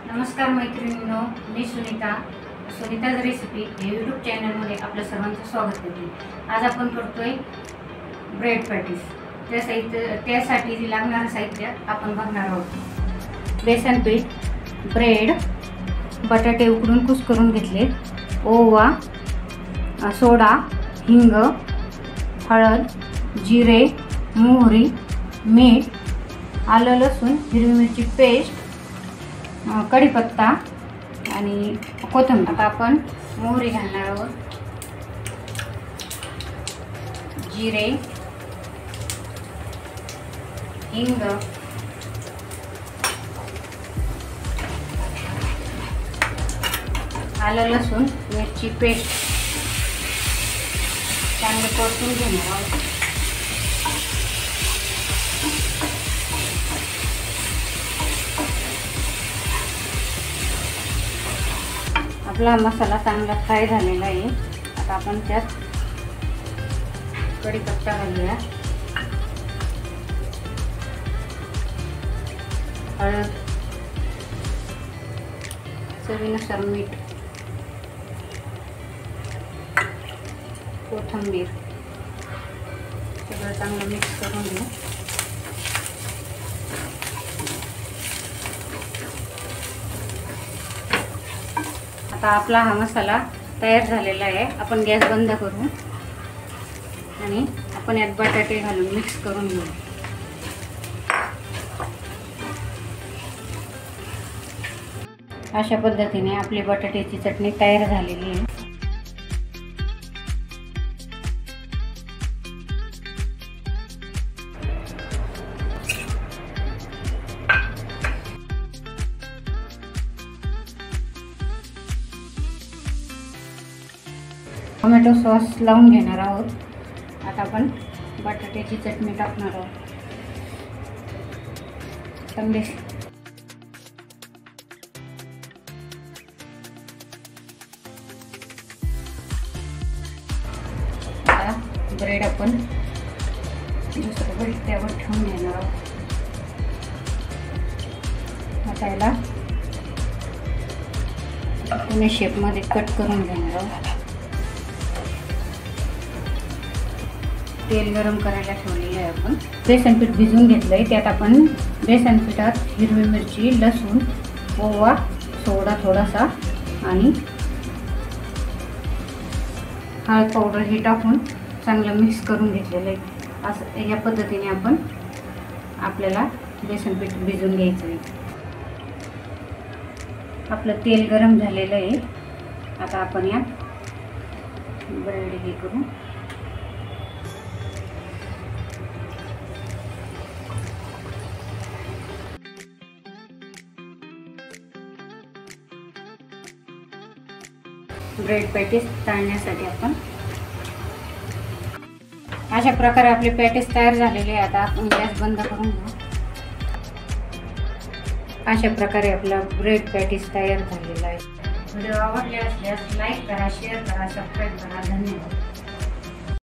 नमस्कार मैत्रिणींनो, मी सुनीताज रेसिपी या यूट्यूब चॅनलमध्ये आपलं सर्वांचं स्वागत करते। आज आपण करतोय ब्रेड पॅटीस। त्यासाठी लागणारं साहित्य आपण बघणार आहोत। बेसन पीठ, ब्रेड, बटाटे उकडून कुस्करून घेतले, ओवा, सोडा, हिंग, हळद, जिरे, मोहरी, मीठ, आलं लसूण हिरवी मिरची पेस्ट, कढीपत्ता आणि कोथिंबीर। आता आपण मोहरी घालणार आहोत, जिरे, हिंग, आलं लसूण मिरची पेस्ट चांगलं परतून घेणार आहोत। आपला मसाला चांगला फ्राय झालेला आहे। आता आपण त्यात कढीपत्ता घालूया, हळद, चवीनुसार मीठ, कोथिंबीर सगळं चांगलं मिक्स करून घेऊ। आता आपला हा मसाला तयार झालेला आहे। आपण गॅस बंद करू आणि आपण यात बटाटे घालून मिक्स करून घेऊ। अशा पद्धतीने आपली बटाट्याची चटणी तयार झालेली आहे। टोमॅटो सॉस लावून घेणार आहोत। आता आपण बटाट्याची चटणी टाकणार आहोत। चांगले आता ब्रेड आपण दुसरं ब्रेड त्यावर ठेवून घेणार आहोत। आता याला पुणे शेपमध्ये कट करून घेणार आहोत। तेल गरम करायला ठेवलेलं आहे। आपण बेसन पीठ भिजवून घेतलं आहे। त्यात आपण बेसन पिठात हिरवी मिरची, लसूण, ओवा, सोडा थोडासा आणि हळद पावडर हे टाकून चांगलं मिक्स करून घेतलेलं आहे। असं या पद्धतीने आपल्याला बेसन पीठ भिजवून घ्यायचं आहे। आपलं तेल गरम झालेलं आहे। आता आपण या ब्रेड हे करू। ब्रेड पॅटीस तळण्यासाठी आपण अशा प्रकारे आपले पॅटीस तयार झालेले आहे। आता आपण गॅस बंद करून घेऊ। अशा प्रकारे आपला ब्रेड पॅटीस तयार झालेला आहे। व्हिडिओ आवडले असल्यास लाईक करा, शेअर करा, सबस्क्राईब करा। धन्यवाद।